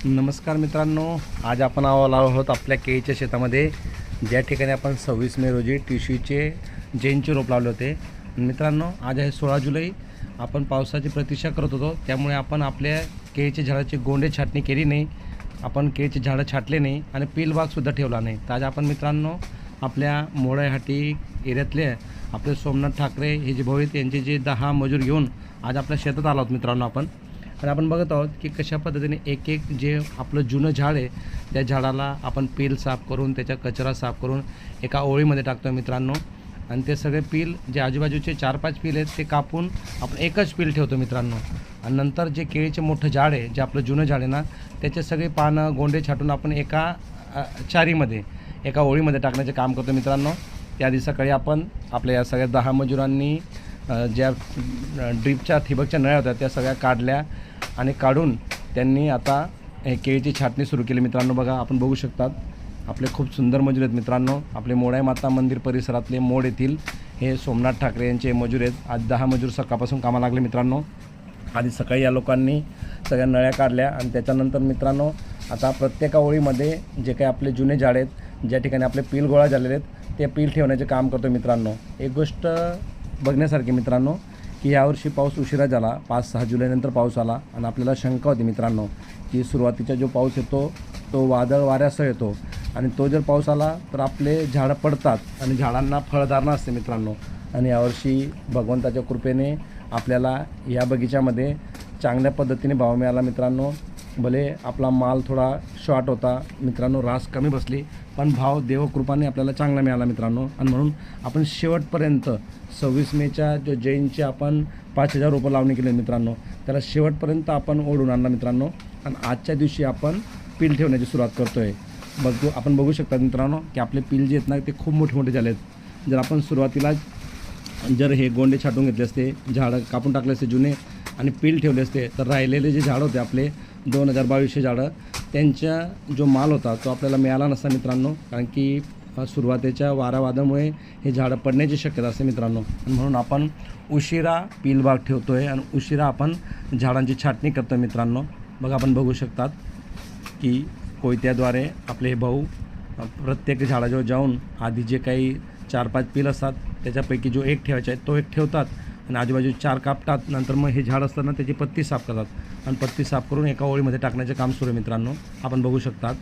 नमस्कार मित्रांनो, आज आपण आलो आहोत आपल्या केळीच्या शेतामध्ये, ज्या ठिकाणी आपण 26 मे रोजी टिशूचे जैनचे रोप लावले होते. मित्रांनो, आज आहे 16 जुलै. आपण पावसाची प्रतीक्षा करत होतो, त्यामुळे आपण आपल्या केळीच्या झाडाची गोंडे छाटणी केली नाही. आपण केळीचे झाडं छाटले नाही आणि पीलबागसुद्धा ठेवला नाही. तर आज आपण मित्रांनो आपल्या मोळ्याहाटी एरियातले आपले सोमनाथ ठाकरे हे जे भाऊ आहेत यांचे जे 10 मजूर घेऊन आज आपल्या शेतात आलो आहोत मित्रांनो आपण. आणि आपण बघत आहोत की कशा पद्धतीने एक एक जे आपलं जुनं झाड आहे त्या झाडाला आपण पील साफ करून त्याचा कचरा साफ करून एका ओळीमध्ये टाकतो मित्रांनो. आणि ते सगळे पील जे आजूबाजूचे 4-5 पील आहेत ते कापून आपण एकच पील ठेवतो मित्रांनो. आणि नंतर जे केळीचे मोठं झाड आहे, जे आपलं जुनं झाड आहे ना, त्याचे सगळे पानं गोंडे छाटून आपण एका चारीमध्ये एका ओळीमध्ये टाकण्याचे काम करतो मित्रांनो. त्या दिवशी सकाळी आपण आपल्या या सगळ्या 10 मजुरांनी ज्या ड्रीपच्या ठिबकच्या नळ्या होत्या त्या सगळ्या काढल्या आणि काढून त्यांनी आता हे केळीची छाटणी सुरू केली मित्रांनो. बघा, आपण बघू शकतात आपले खूप सुंदर मजूर आहेत मित्रांनो. आपले मोडाई माता मंदिर परिसरातले मोड येथील हे सोमनाथ ठाकरे यांचे मजूर आहेत. आज 10 मजूर सकाळपासून कामाला लागले मित्रांनो. आधी सकाळी या लोकांनी सगळ्या नळ्या काढल्या आणि त्याच्यानंतर मित्रांनो आता प्रत्येक ओळीमध्ये जे काही आपले जुने झाड आहेत, ज्या ठिकाणी आपले पील गोळा झालेले आहेत, ते पील ठेवण्याचे काम करतो मित्रांनो. एक गोष्ट बघण्यासारखी मित्रांनो की यावर्षी पाऊस उशिरा झाला, 5-6 जुलैनंतर पाऊस आला. आणि आपल्याला शंका होती मित्रांनो की सुरुवातीचा जो पाऊस येतो तो वादळ वाऱ्यासह येतो आणि तो जर पाऊस आला तर आपले झाडं पडतात आणि झाडांना फळधार नसते मित्रांनो. आणि यावर्षी भगवंताच्या कृपेने आपल्याला या बगीच्यामध्ये चांगल्या पद्धतीने भाव मिळाला मित्रांनो. भले आपला माल थोडा शॉर्ट होता मित्रांनो, रास कमी बसली, पण भाव देवकृपाने आपल्याला चांगला मिळाला मित्रांनो. आणि म्हणून आपण शेवटपर्यंत 26 मेच्या जो जैनचे आपण 5000 रोपं लावणी केले मित्रांनो, त्याला शेवटपर्यंत आपण ओढून आणला मित्रांनो. आणि आजच्या दिवशी आपण पील ठेवण्याची सुरुवात करतो आहे. आपण बघू शकता मित्रांनो की आपले पील जे आहेत ना ते खूप मोठे मोठे झाले आहेत. जर आपण सुरुवातीला जर हे गोंडे छाटून घेतले असते, झाडं कापून टाकले असते जुने आणि पील ठेवले असते, तर राहिलेले जे झाडं होते आपले 2022 झाडं, त्यांचा जो माल होता तो आपल्याला मिळाला नसता मित्रांनो. कारण की सुरुवातीच्या वारावादळामुळे हे झाडं पडण्याची शक्यता असते मित्रांनो. आणि म्हणून आपण उशिरा पील बाग ठेवतो आहे आणि उशिरा आपण झाडांची छाटणी करतो मित्रांनो. बघा, आपण बघू शकतात की कोयत्याद्वारे आपले हे भाऊ प्रत्येक झाडाजवळ जाऊन आधी जे काही 4-5 पील असतात त्याच्यापैकी जो एक ठेवायचा आहे तो एक ठेवतात आणि आजूबाजू 4 कापतात. नंतर मग हे झाड असताना त्याची पत्ती साफ करतात आणि पत्ती साफ करून एका ओळीमध्ये टाकण्याचे काम सुरू आहे मित्रांनो. आपण बघू शकतात